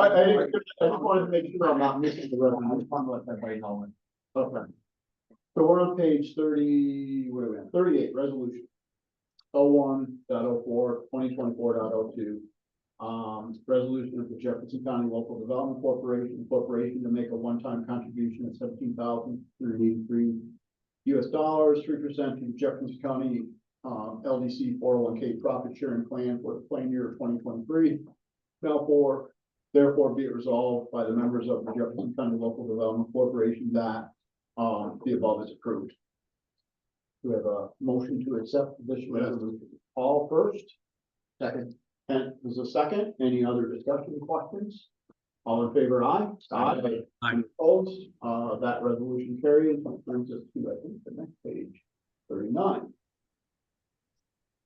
just wanted to make sure I'm not missing the resolution. I just want to let everybody know. Okay. So we're on page 30, what are we on? 38, resolution. 01.04, 2024.02. Resolution of the Jefferson County Local Development Corporation to make a one-time contribution of $17,383 US, 3% to the Jefferson County LDC 401k profit sharing plan for the plan year of 2023. Therefore be it resolved by the members of the Jefferson County Local Development Corporation that the above is approved. We have a motion to accept this resolution. All first. Second. And there's a second. Any other discussion, questions? All in favor, aye. Aye. Any opposed? That resolution carries. That brings us to, I think, the next page, 39.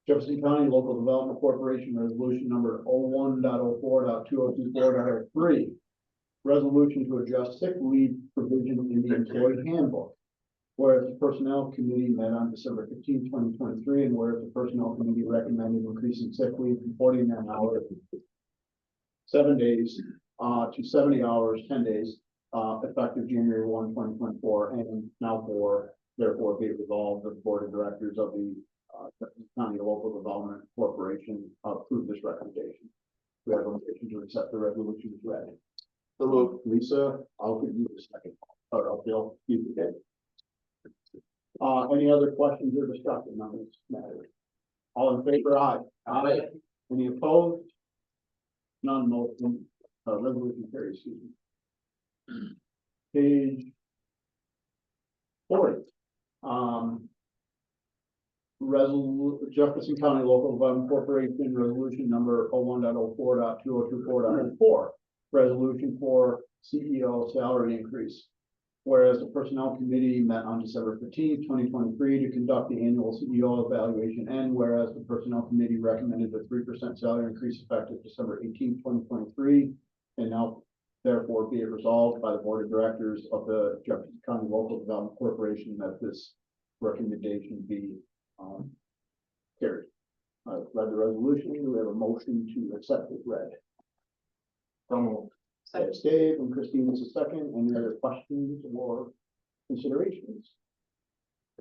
Jefferson County Local Development Corporation Resolution number 01.04.2024.03. Resolution to adjust sick leave provision in the employee handbook. Whereas the Personnel Committee met on December 15, 2023, and whereas the Personnel Committee recommended increasing sick leave from 49 hours, 7 days, to 70 hours, 10 days, effective January 1, 2024, and now therefore be it resolved that the Board of Directors of the County Local Development Corporation approve this recommendation. We have a motion to accept the resolution as read. So look, Lisa, I'll give you a second. Or I'll Bill, you can. Any other questions or discussion on this matter? All in favor, aye. Aye. Any opposed? None. Motion resolution carries. Page 40. Jefferson County Local Development Corporation Resolution number 01.04.2024.04. Resolution for CEO salary increase. Whereas the Personnel Committee met on December 15, 2023 to conduct the annual CEO evaluation, and whereas the Personnel Committee recommended a 3% salary increase effective December 18, 2023, and now therefore be it resolved by the Board of Directors of the Jefferson County Local Development Corporation that this recommendation be carried. I've read the resolution. We have a motion to accept it read. That's Dave and Christine is a second. Any other questions or considerations?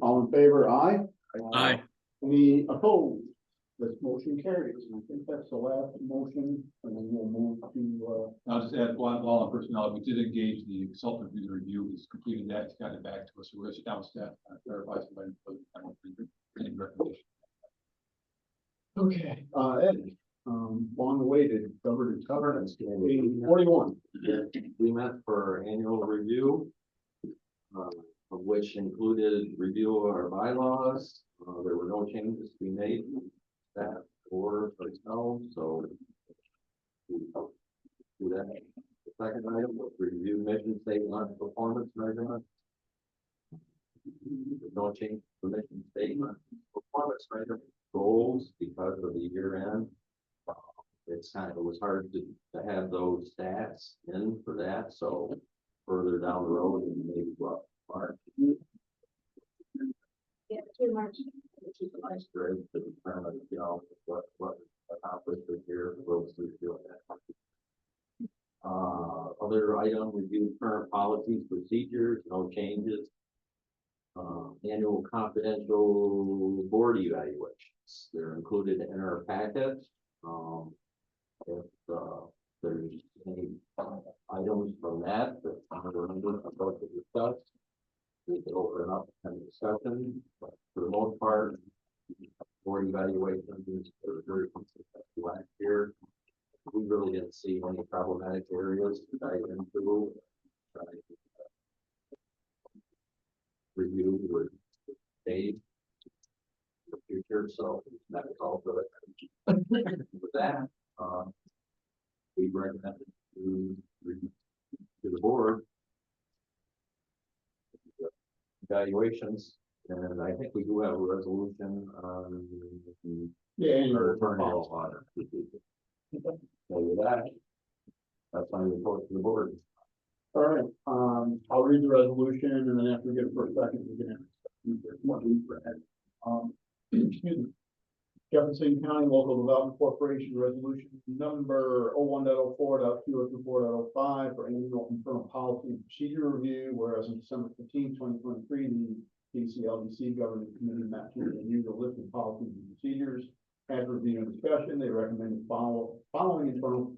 All in favor, aye. Aye. Any opposed? This motion carries. And I think that's the last motion, and then we'll move to. I'll just add one on personnel. We did engage the consultant for the review. He's completed that. He's got it back to us. So we're going to sit down with staff and clarify any recommendation. Okay, Ed. Long awaited governance committee 41. We met for annual review, of which included review of our bylaws. There were no changes to be made that or personnel, so we do that. The second item was review mission statement performance measurement. No change to mission statement performance measurement goals because of the year end. It was hard to have those stats in for that, so further down the road and maybe what March. Yeah, through March. Which is a nice grade to determine, what accomplished this year. We'll see that. Other item review current policies, procedures, no changes. Annual confidential board evaluations. They're included in our packet. If there's any items from that I'm about to discuss, we can open up and discussion. But for the most part, board evaluations are very consistent last year. We really didn't see any problematic areas to dive into. Review with Dave in the future, so that is all good. With that, we recommend to the board evaluations, and I think we do have a resolution on our attorney's audit. So with that, that's my report to the board. All right, I'll read the resolution, and then after we get it for a second, we can excuse me. Jefferson County Local Development Corporation Resolution number 01.04.2024.05 for annual internal policy and procedure review, whereas on December 15, 2023, the JCLDC Governing Committee met to review the list of policies and procedures. After review and discussion, they recommended following internal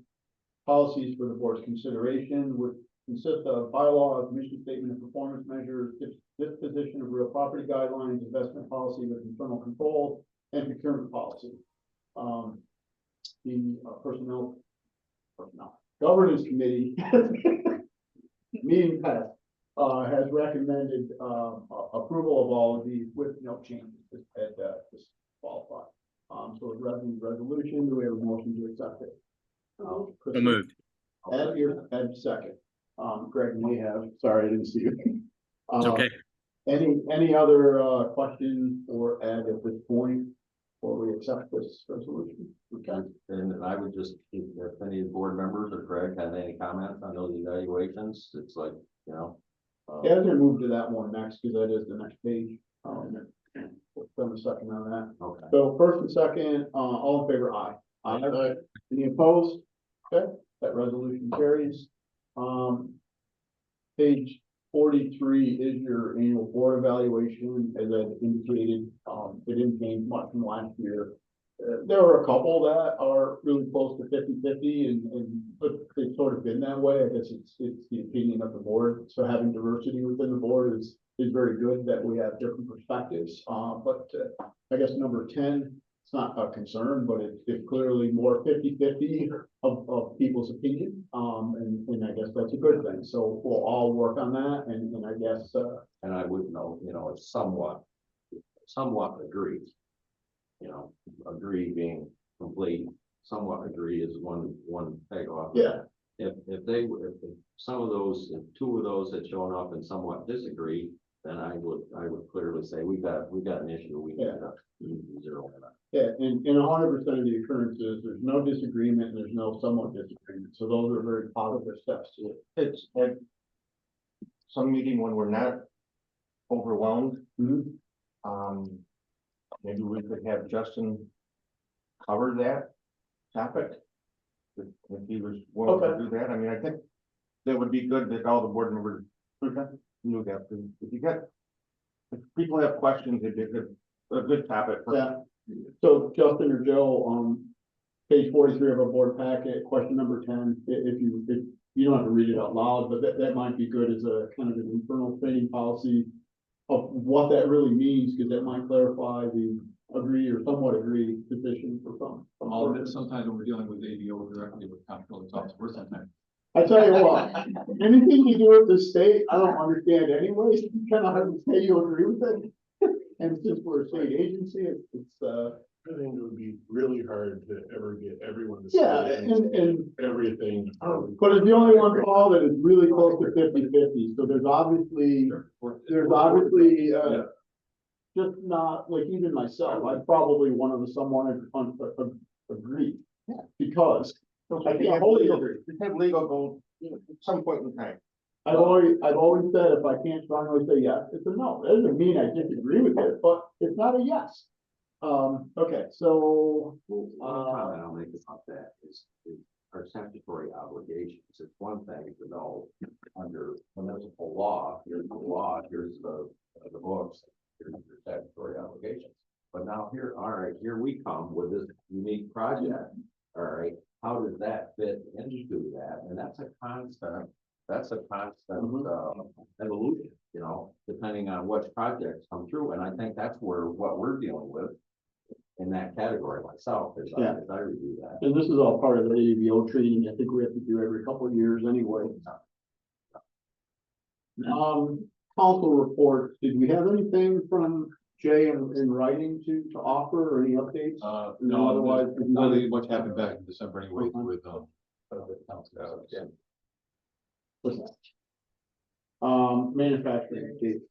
policies for the board's consideration, which consist of bylaws, mission statement and performance measures, disposition of real property guidelines, investment policy with internal control, and procurement policy. The personnel governance committee meeting passed has recommended approval of all of these with no changes at disqualified. So it's resolution. Do we have a motion to accept it? So moved. Ed second. Greg may have. Sorry, I didn't see you. It's okay. Any other questions for Ed at this point, before we accept this resolution? Okay. And I would just, if any board members or Greg have any comments on those evaluations, it's like, you know. Yeah, I'm gonna move to that one next, because that is the next page. Spend a second on that. Okay. So first and second, all in favor, aye. Aye. Any opposed? Okay, that resolution carries. Page 43 is your annual board evaluation, as I indicated. It didn't change much from last year. There are a couple that are really close to 50-50, but they've sort of been that way. I guess it's the opinion of the board. So having diversity within the board is very good, that we have different perspectives. But I guess number 10, it's not a concern, but it's clearly more 50-50 of people's opinion. And I guess that's a good thing. So we'll all work on that, and I guess And I would know, you know, it's somewhat agreed. You know, agree being complete, somewhat agree is one peg off. yeah. If some of those, if two of those had shown up and somewhat disagree, then I would clearly say we got an issue. We need to zero in on. Yeah, and 100% of the occurrences, there's no disagreement and there's no somewhat disagreement. So those are very positive steps to it. It's at some meeting when we're not overwhelmed, maybe we could have Justin cover that topic. If he was willing to do that, I mean, I think that would be good that all the board members knew that. If people have questions, it'd be a good topic. Yeah. So Justin or Joe, page 43 of our board packet, question number 10, if you don't have to read it out loud, but that might be good as a kind of an internal training policy of what that really means, because that might clarify the agree or somewhat agree position for some. All of it, sometimes when we're dealing with ADO directly with comptroller, it's always worse sometimes. I tell you what, anything you do with the state, I don't understand anyways. You kind of have to say you agree with it. And since we're a state agency, it's I think it would be really hard to ever get everyone to. yeah, say and everything. but it's the only one, Paul, that is really close to 50-50. So there's obviously just not, like, even myself, I'm probably one of the someone agree. Because I can't wholly agree. Just have legal go, you know, at some point in time. I've always said, if I can't strongly say yes, it's a no. That doesn't mean I disagree with it, but it's not a yes. Okay, so One comment I'll make about that is our statutory obligations. It's one thing to know under municipal law, here's the law, here's the books, here's your statutory obligations. But now here, all right, here we come with this unique project. All right, how does that fit into that? And that's a constant evolution, you know, depending on which projects come through. And I think that's what we're dealing with in that category myself, as I review that. and this is all part of the AVO training. I think we have to do every couple of years anyway. Council reports. Did we have anything from Jay in writing to offer, or any updates? No, otherwise, not really much happened back in December anyway with council. Yeah. Manufacturing. Dave.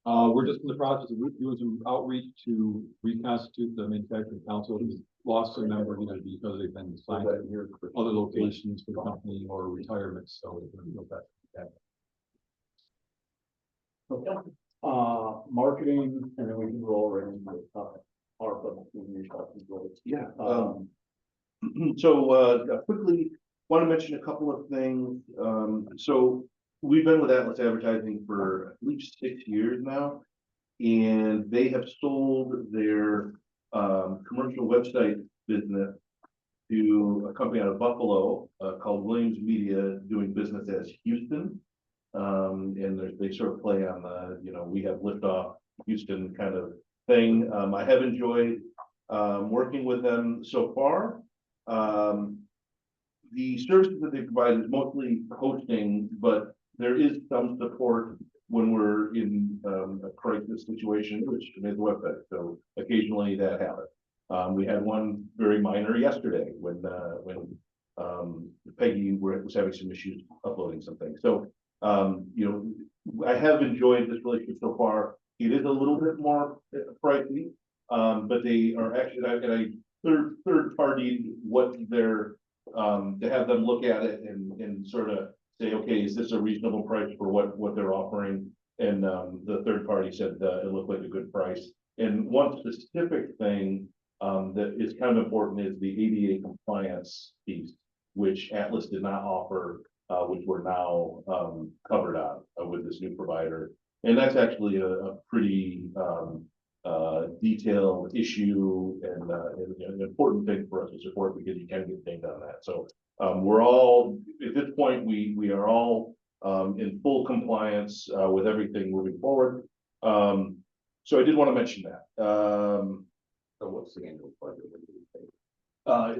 We're just in the process of doing some outreach to reconstitute the manufacturing council. We've lost a member either because they've been assigned to here for other locations for the company or retirement, so we're going to go back to that. Okay. Marketing, and then we can roll right in with ARPA when you're talking about. Yeah, Um, so, quickly, want to mention a couple of things. So we've been with Atlas Advertising for at least 6 years now. And they have sold their, commercial website business to a company out of Buffalo, called Williams Media, doing business as Houston. And they sort of play on the, we have liftoff Houston kind of thing. I have enjoyed, working with them so far. The services that they provide is mostly hosting, but there is some support when we're in a crisis situation, which is the website. So occasionally that happens. We had one very minor yesterday when Peggy was having some issues uploading something. So, I have enjoyed this relationship so far. It is a little bit more pricey, but they are actually, third party what they're, to have them look at it and sort of say, okay, is this a reasonable price for what they're offering? And the third party said it looked like a good price. And one specific thing that is kind of important is the ADA compliance piece, which Atlas did not offer, which we're now covered on with this new provider. And that's actually a pretty detailed issue and an important thing for us to support because you can get things on that. So we're all, at this point, we are all in full compliance with everything moving forward. So I did want to mention that. So what's the annual budget?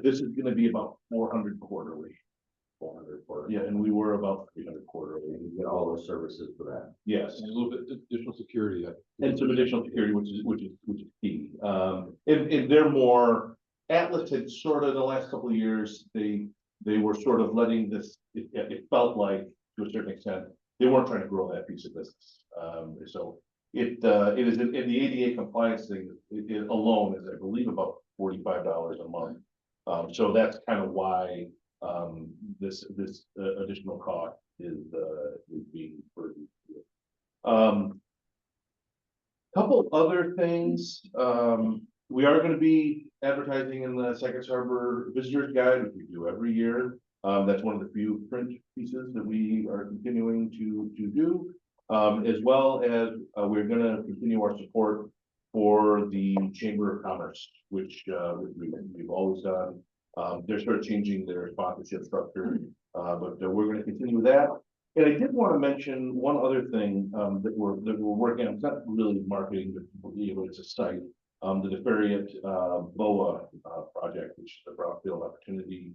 This is going to be about 400 quarterly. 400 for Yeah, and we were about 300 quarterly. you get all those services for that. Yes, And a little bit additional security. and some additional security, which is key. And they're more, Atlas had sort of the last couple of years, they were sort of letting this, it felt like to a certain extent, they weren't trying to grow that piece of business. So it is in the ADA compliance thing, it alone is, I believe, about $45 a month. So that's kind of why this additional cost is being burdened. Couple other things, we are going to be advertising in the Sackett's Harbor Visitors Guide, which we do every year. That's one of the few print pieces that we are continuing to do, as well as we're going to continue our support for the Chamber of Commerce, which we've always done. They're sort of changing their sponsorship structure, but we're going to continue with that. And I did want to mention one other thing that we're working on. It's not really marketing, but it's a site. The Deferiat BOA project, which is the Brownfield Opportunity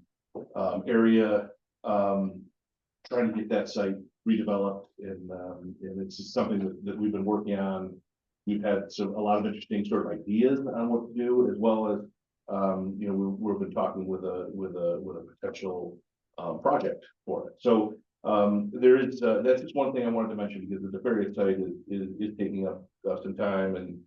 area, trying to get that site redeveloped, and it's just something that we've been working on. We've had a lot of interesting sort of ideas on what to do, as well as we've been talking with a potential project for it. So there is that's just one thing I wanted to mention, because the Deferiat site is taking up some time, and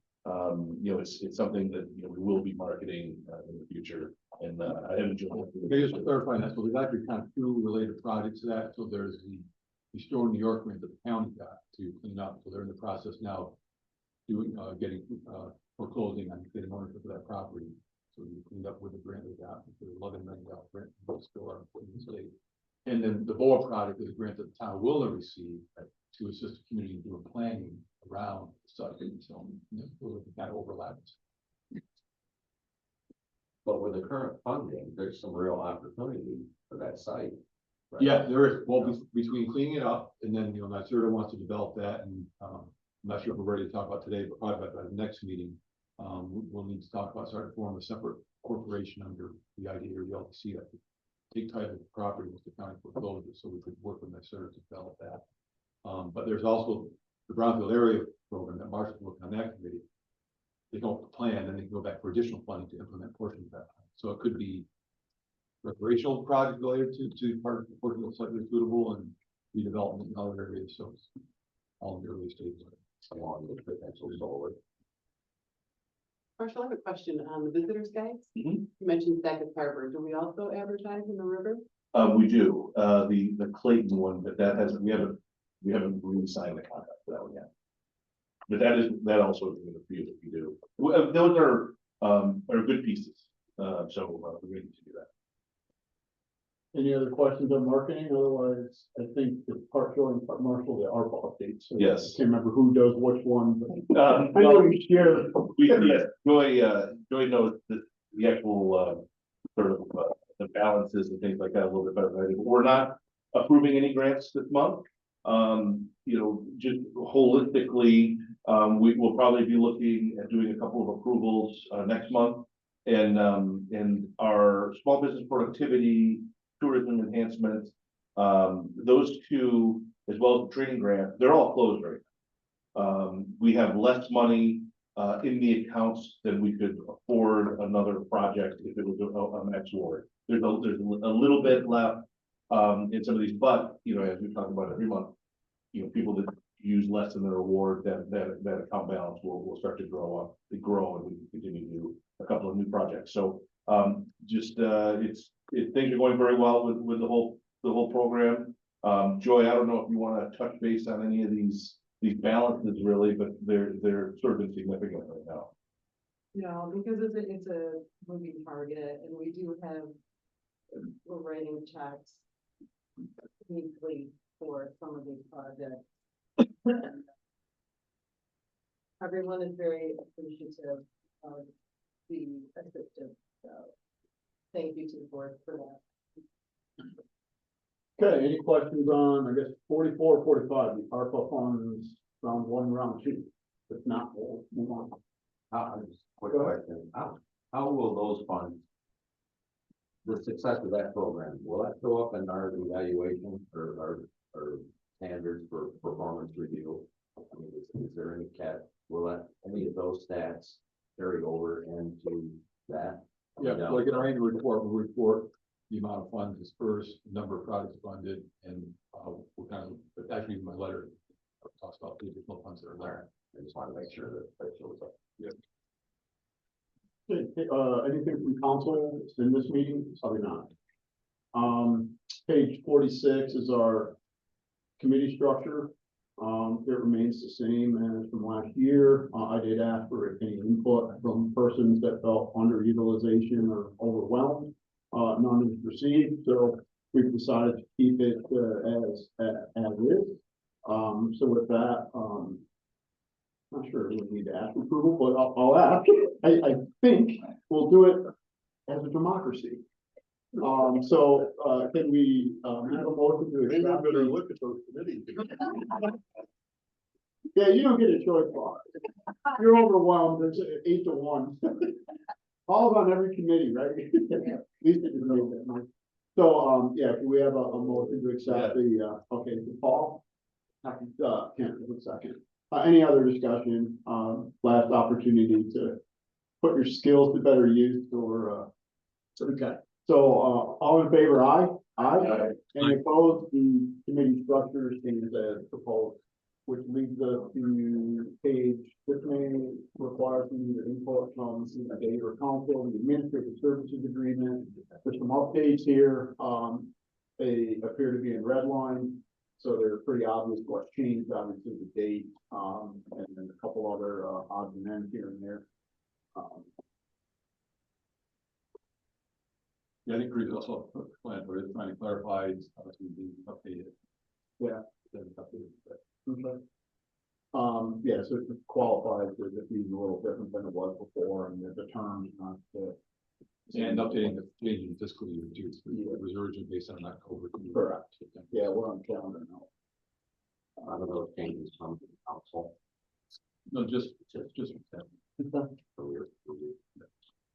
it's something that we will be marketing in the future. And I have enjoyed it. Okay, just to clarify that, so there's actually kind of two related projects to that. So there's the Restore New York grant that the county got to clean up. So they're in the process now doing getting foreclosing on getting ownership of that property. So we cleaned up with the grant we got, the $11 million grant from still in the state. And then the BOA project is a grant that the town will receive to assist the community in doing planning around the site. So those kind of overlaps. But with the current funding, there's some real opportunity for that site. Right? Yeah, there is. Well, between cleaning it up and then, NYSERDA wants to develop that, and I'm not sure if we're ready to talk about today, but probably by the next meeting, we'll need to talk about starting to form a separate corporation under the idea or the LTC that could take title of the property with the county foreclosure, so we could work with NYSERDA to develop that. But there's also the Brownfield area program that Marshall's working on that committee. They come up with a plan, then they can go back for additional funding to implement portions of that. So it could be recreational project related to part of the portion that's slightly suitable, and redevelopment in other areas. So it's all in the early stages. Along with potential solar. Marshall, I have a question on the visitors guides. Mhm. You mentioned Sackett's Harbor. Do we also advertise in the river? We do, the Clayton one, but we haven't really signed the contract for that one yet. But that also is in the few that we do. Those are are good pieces. So we're going to do that. Any other questions on marketing? Otherwise, I think the part showing part marshal, the ARPA updates. So Yes. I can't remember who does which one, but I know Well, we share. yes, Joy knows the actual, sort of, the balances and things like that a little bit better than I do. But we're not approving any grants this month. Just holistically, we will probably be looking at doing a couple of approvals, next month. And our small business productivity, tourism enhancement, those two, as well as the training grant, they're all closed right now. We have less money in the accounts than we could afford another project if it was a max award. There's a little bit left in some of these, but as we talk about every month, people that use less than their award, that account balance will start to grow, and we can continue to do a couple of new projects. So things are going very well with the whole program. Joy, I don't know if you want to touch base on any of these balances really, but they're sort of insignificant right now. No, because it's a moving target and we do have, we're writing checks weekly for some of these projects. Everyone is very appreciative of the assistance, so thank you to the board for that. Okay, any questions on, I guess, 44, 45, the ARPA funds, round one, round two? If not, we'll move on. Just a quick Go ahead. question. How will those funds, the success of that program, will that show up in our evaluation or our standards for performance review? I mean, is there any will any of those stats carry over into that? Yeah, like in our annual report, we report the amount of funds dispersed, number of projects funded, and what kind of, but actually in my letter, talks about the additional funds that are there. I just want to make sure that shows up. Okay, anything from council in this meeting? Probably not. Page 46 is our committee structure. It remains the same as from last year. I did ask for any input from persons that felt underutilization or overwhelmed. None is received, so we've decided to keep it as is. So with that, not sure if we need to ask approval, but I'll ask. I think we'll do it as a democracy. Can we have a motion to Maybe I'm accept gonna the- look at those committees. Yeah, you don't get a choice, Bob. You're overwhelmed, it's 8 to 1. All on every committee, right? At least it know that, Mike. So, yeah, can we have a motion to accept the, okay, Paul? Kent, one second. Any other discussion, last opportunity to put your skills to better use or, okay. So, all in favor, aye? Aye. Any opposed? The committee structure stands as proposed. Which leads us to page, this may require some either input from the data or council, the administrative services agreement. There's some updates here. They appear to be in red line, so they're pretty obvious what's changed, obviously the date, and then a couple other odds and ends here and there. Yeah, I think Reed also put the plan where it's trying to clarify how it's going to be updated. Yeah. Then updated, but Okay. Yeah, so it qualifies as if being a little different than it was before, and the terms not the. And updating the change in fiscal year too, so Yeah. it was originally based on October. Correct. Yeah, we're on calendar now. Out of those changes from the council. No, just.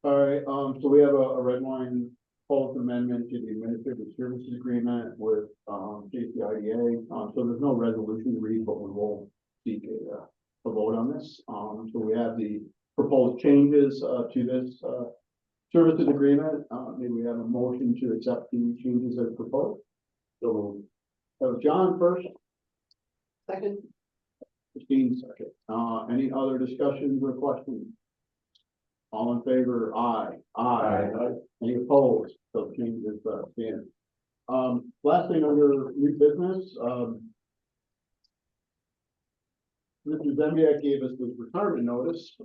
All right, so we have a red line proposed amendment to the administrative services agreement with JCIDA. So there's no resolution to read, but we will seek a vote on this. So we have the proposed changes to this services agreement. Maybe we have a motion to accept the changes as proposed. So John first, Second, Christine second. Any other discussions or questions? All in favor, aye. Aye. Any opposed? So changes stand. Last thing under new business, Mr. Zembiak gave us the retirement notice.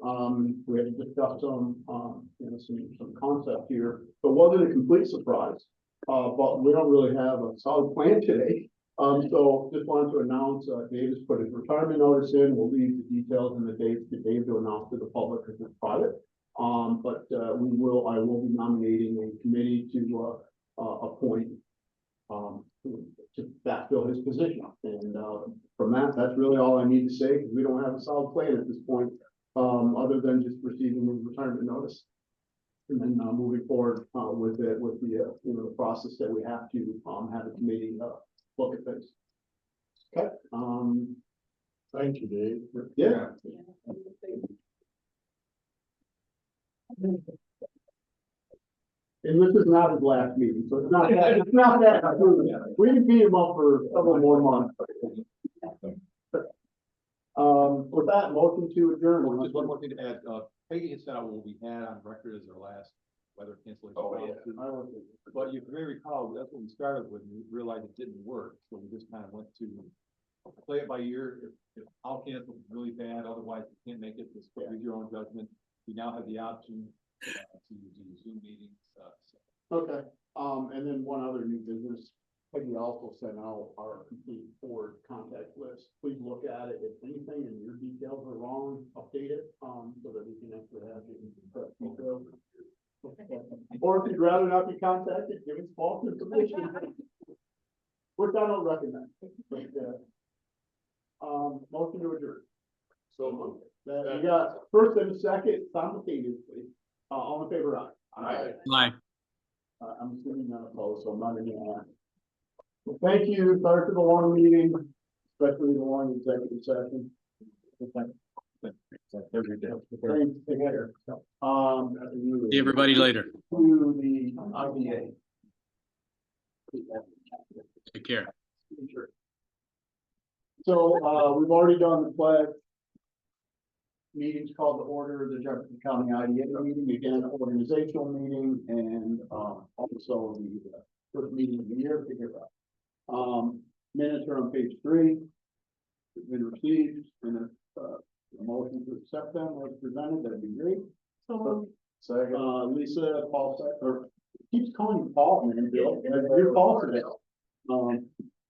We had to discuss some, some concept here. It wasn't a complete surprise, but we don't really have a solid plan today. So just wanted to announce, Dave has put his retirement notice in. We'll leave the details and the dates to Dave to announce to the public because it's private. But I will be nominating a committee to appoint to backfill his position. And from that's really all I need to say, because we don't have a solid plan at this point, other than just receiving the retirement notice. And then moving forward with the process that we have to have a committee look at things. Okay. Thank you, Dave. Yeah. And this is not his last meeting, so it's not that. We can beat him up for several more months. With that, motion to adjourn. Just one more thing to add, Peggy had sent out what we had on record as our last weather cancellation. policy. But you may recall, that's what we started with, and we realized it didn't work, so we just kind of went to play it by ear. If I'll cancel really bad, otherwise you can't make it, just use your own judgment. We now have the option to do Zoom meetings. Okay, and then one other new business, Peggy also sent out our complete board contact list. Please look at it. If anything and your details are wrong, update it, so that we can actually have you. Or if you'd rather not be contacted, give us false information. Which I don't recommend. But, motion to adjourn. So. We got first and second simultaneously. All in favor, aye. Aye. Aye. I'm assuming not opposed, so I'm not gonna ask. Well, thank you. Sorry for the long meeting, especially the long executive session. Thanks, take care. See everybody later. To the IDA. Take care. So, we've already done the pledge. Meetings called to order, the Jefferson County IDA meeting, again, organizational meeting, and, also the first meeting of the year, figure it out. Minutes are on page 3. It's been received, and a motion to accept them as presented, that'd be great. So, Lisa, Paul, or keeps calling you Paul, man, Bill, you're Paul today.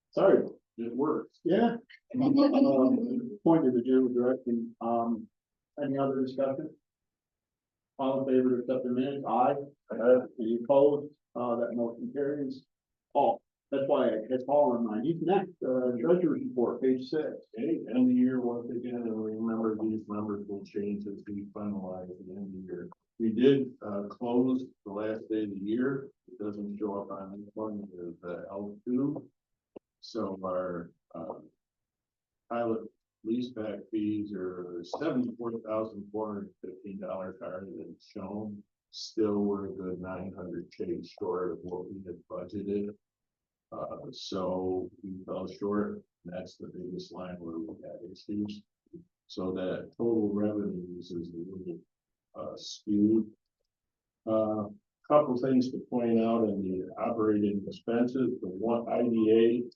Sorry, it works, yeah. Pointed the general direction, any other discussion? All in favor to accept the minutes, aye. Any opposed, that motion carries. Oh, that's why I had Paul in mind, he's next, treasurer's report, page 6. Okay, end of the year once again, and remember these numbers will change as we finalize the end of the year. We did close the last day of the year. It doesn't show up on this one, is L2. So our pilot leaseback fees are $74,415 higher than shown. Still, we're a good 900 chase short of what we had budgeted. So we fell short. That's the biggest line where we had issues. So that total revenues is a little skewed. Couple things to point out in the operating expenses. The one IDA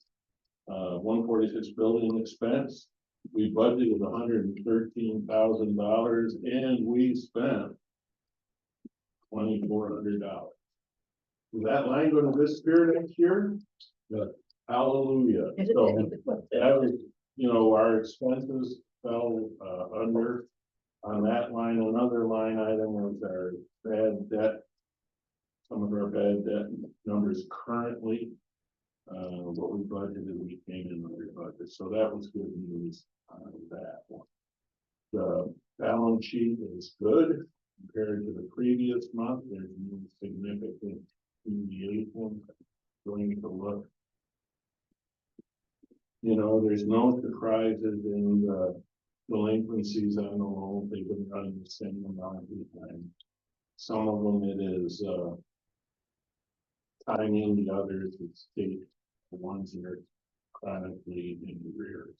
146 building expense. We budgeted $113,000 and we spent $2,400. Is that line going to disappear next year? But hallelujah. So that was, our expenses fell under on that line. Another line item was our bad debt. Some of our bad debt numbers currently. What we budgeted, we came in under budget. So that was good news on that one. The balance sheet is good compared to the previous month. There's no significant deviation. Going to look. There's no surprises in the delinquencies on the loan. They've been running the same amount of time. Some of them it is timing, the others it's state. The ones that are chronically in arrears.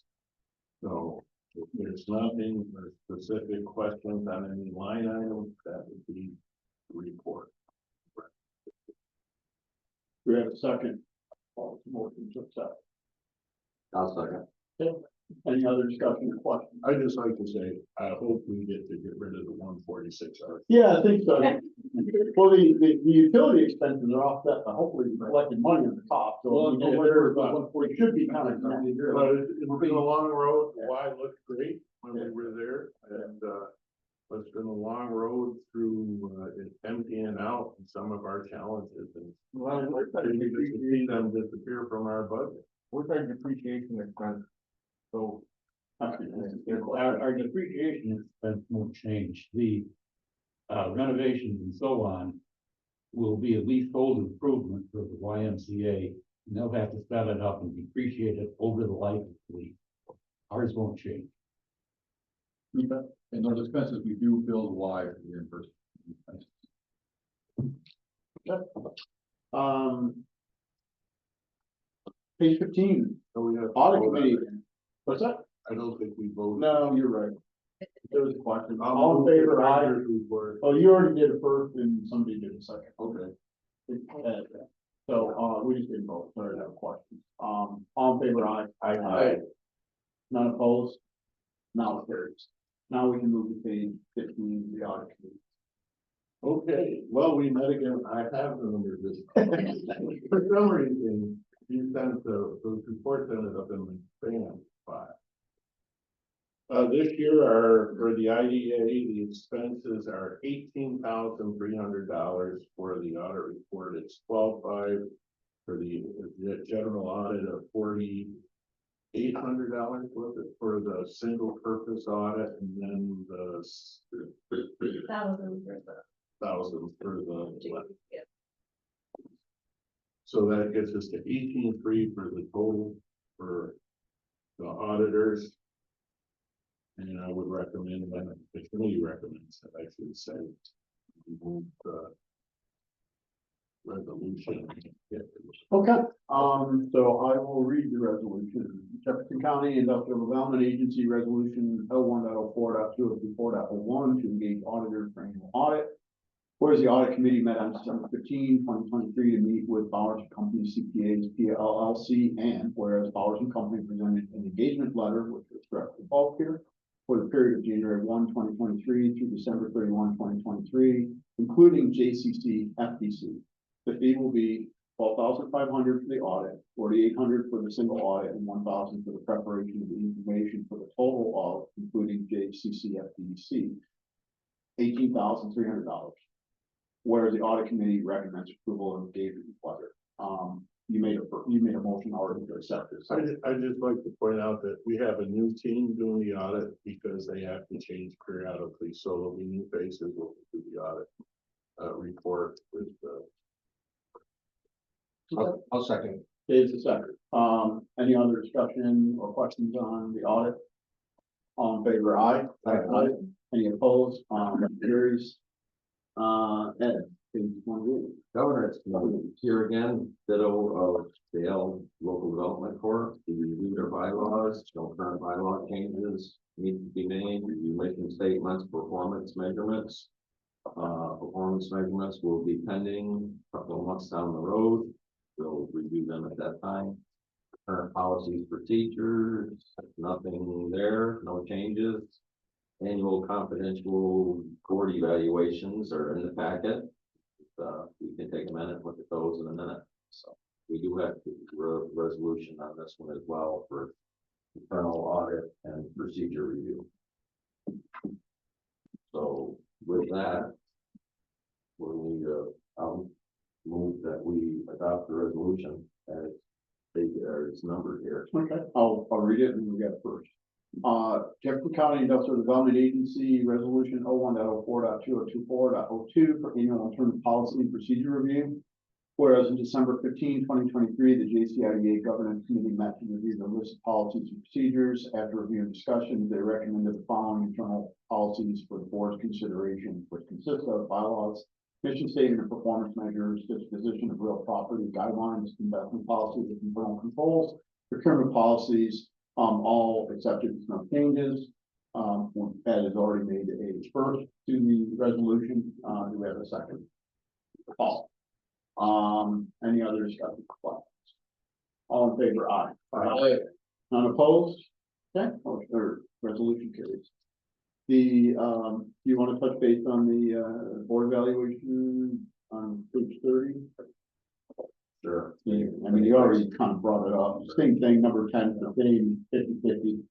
So if there's nothing or specific questions on any line items, that would be the report. We have a second. Motion to accept. I'll second. Okay, Any other discussion or questions? I just like to say, I hope we get rid of the 146 hours. Yeah, I think so. Well, the utility expenses are offset, by hopefully we're collecting money on the top, so. Well, I mean, no, it should be kind of. But it's been a long road. Y looked great when we were there, and it's been a long road through it emptying out some of our challenges, and Well, we just see them disappear from our budget. where's our depreciation expense? So, Our depreciation expense won't change. The renovations and so on will be a leasehold improvement for the YMCA. And they'll have to set it up and depreciate it over the life of the lease. Ours won't change. And those expenses, we do bill Y for the reimbursement. Page 15, So we have. audit committee. What's that? I don't think we voted. No, you're right. There was a question. All in favor, aye. Report. Oh, you already did it first and somebody did a second. Okay. So, we just didn't vote, sorry, no questions. All in favor, aye. Aye. None opposed? Now it carries. Now we can move to page 15, the audit committee. Okay, well, we met again. I have the number this. For some reason, you sent those reports ended up in my spam file. This year, for the IDA, the expenses are $18,300 for the audit report. It's $12,500 for the general audit of $4,800 was it for the single purpose audit, and then the thousand for the. So that gets us to 18,300 for the total for the auditors. And I would recommend that, the committee recommends that I should say. We move the resolution. Okay, so I will read the resolution. Jefferson County Industrial Development Agency Resolution 01.04.204.01 to engage auditors for annual audit. Whereas the audit committee met on December 15, 2023 to meet with Bowers and Company CPAs, PLLC, and whereas Bowers and Company presented an engagement letter, which was directly involved here, for the period of January 1, 2023 through December 31, 2023, including JCCFDC. The fee will be $12,500 for the audit, $4,800 for the single audit, and $1,000 for the preparation of the information for the total of, including JCCFDC, $18,300. Where the audit committee recommends approval of the engagement letter. You made a motion already to accept this. I'd just like to point out that we have a new team doing the audit because they have to change periodically, so there'll be new faces will do the audit report with the. I'll second. Dave's a second. Any other discussion or questions on the audit? All in favor, aye. Aye. Any opposed? Carries. Ed, page 28. Governor, here again, ditto of Dale Local Development Corp. To review their bylaws, no current bylaw changes need to be made, review mission statements, performance measurements. Performance measurements will be pending a couple of months down the road. We'll review them at that time. Current policies, procedures, nothing there, no changes. Annual confidential board evaluations are in the packet. We can take a minute and look at those in a minute. So we do have a resolution on this one as well for internal audit and procedure review. So with that, I'll move that we adopt the resolution as it's numbered here. Okay, I'll read it and we got it first. Jefferson County Industrial Development Agency Resolution 01.04.2024.02 for annual alternative policy and procedure review. Whereas in December 15, 2023, the JCIDA Governance Committee met to review the list of policies and procedures. After review and discussion, they recommended the following internal policies for the board's consideration, which consist of bylaws, mission statement and performance measures, disposition of real property guidelines, investment policies and internal controls, procurement policies, all accepted with no changes. Ed has already made a first to the resolution. Do we have a second? Paul. Any other discussion? All in favor, aye. Aye. None opposed? Okay, or resolution carries. The, you want to touch base on the, board evaluation on page 30? Sure. Yeah, I mean, you already kind of brought it up. Same thing, number 10, the same 50/50.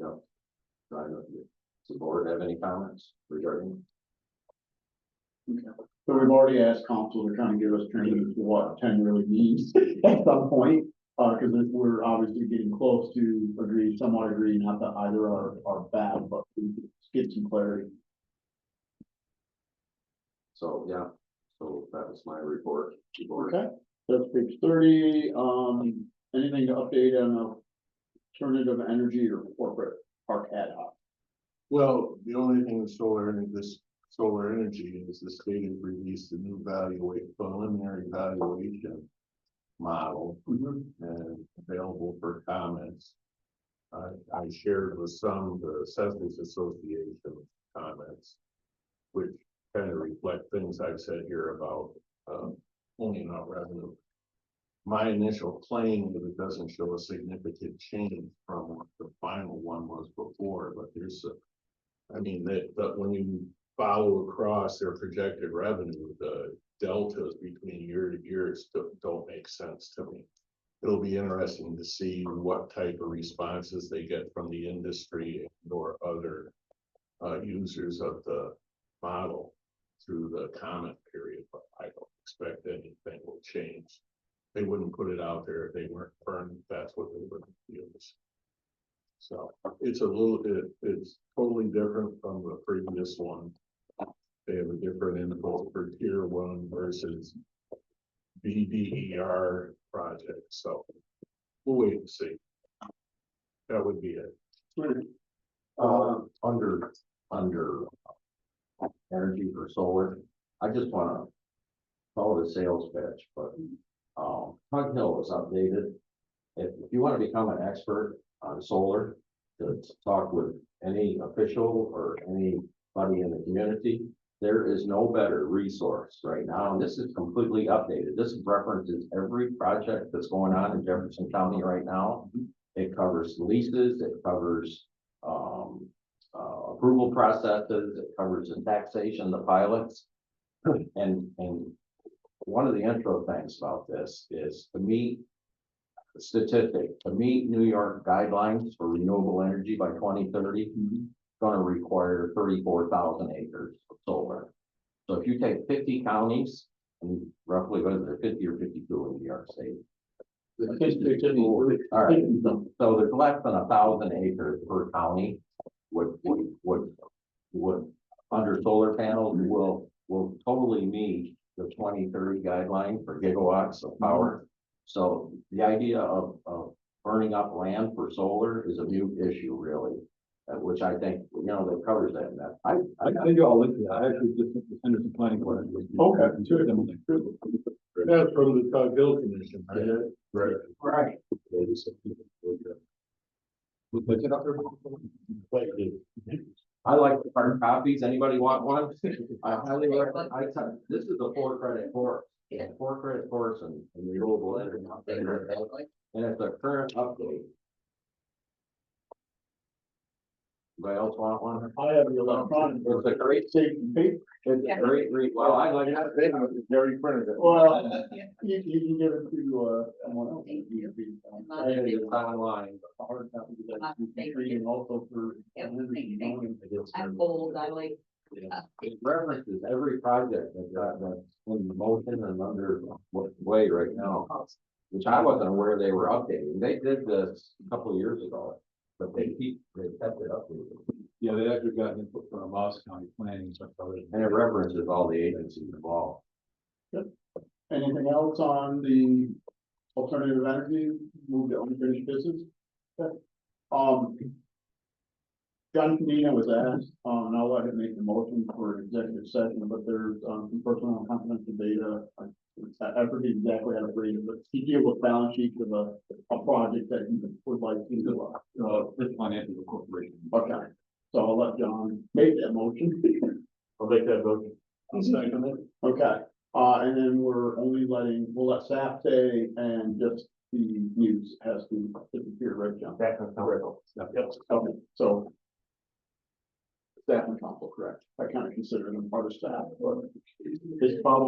Does the board have any comments regarding? So we've already asked council to kind of give us training to what 10 really means at some point. Because we're obviously getting close to somewhat agree, not that either are bad, but we get some clarity. So, yeah, so that was my report. to the board. Okay, that's page 30. Anything to update on alternative energy or corporate park ad hoc? Well, the only thing with this solar energy is the state has released a new preliminary valuation model and available for comments. I shared with some the Assessors Association comments, which kind of reflect things I've said here about pulling out revenue. My initial claim that it doesn't show a significant change from what the final one was before, but there's that when you follow across their projected revenue, the deltas between year to year don't make sense to me. It'll be interesting to see what type of responses they get from the industry or other users of the model through the comment period, but I don't expect anything will change. They wouldn't put it out there if they weren't firm. That's what they would use. So it's it's totally different from the previous one. They have a different input for tier 1 versus BDER project. So we'll wait and see. That would be it. Under energy for solar, I just want to call it a sales pitch, but Tug Hill was updated. If you want to become an expert on solar, to talk with any official or anybody in the community, there is no better resource right now. And this is completely updated. This references every project that's going on in Jefferson County right now. It covers leases, it covers approval processes, it covers the taxation, the pilots. And one of the intro things about this is to meet New York guidelines for renewable energy by 2030, going to require 34,000 acres of solar. So if you take 50 counties, and roughly whether they're 50 or 52 in New York State. All right, so there's less than 1,000 acres per county would under solar panels will totally meet the 2030 guideline for gigawatts of power. So the idea of burning up land for solar is a new issue, really, which I think, that covers that. I think I'll look at that. I actually just Henderson Planning Board. Okay. That's from the Tug Hill Commission, right? Right. Look it up. I like the hard copies. Anybody want one? I highly recommend. This is a 4-credit course. Yeah, 4-credit course and renewable energy. And it's a current update. Anybody else want one? I have the electronic. It's a great safety paper. It's a great read. Well, I like that. Gary printed it. Well, you can give it to someone else. It's online. Reading also for. I'm old, I like. It references every project that's in motion and under way right now, which I wasn't aware they were updating. They did this a couple of years ago, but they kept it updated. Yeah, they actually got input from Moss County Planning. And it references all the agencies involved. Anything else on the alternative energy, move to unfinished business? Okay. John Canino was asked, and I'll let him make the motion for executive session, but there's some personal and confidential data. I forget exactly how to read it, but he deals with balance sheets of a project that he would like to First Financial Corporation. Okay, so I'll let John make that motion. I'll make that motion. I'll second it. Okay, and then we'll let staff say and just the use has to disappear, right, John? That can council. Yes, okay, so. Staff and council, correct, I kind of consider them part of staff, but it's probably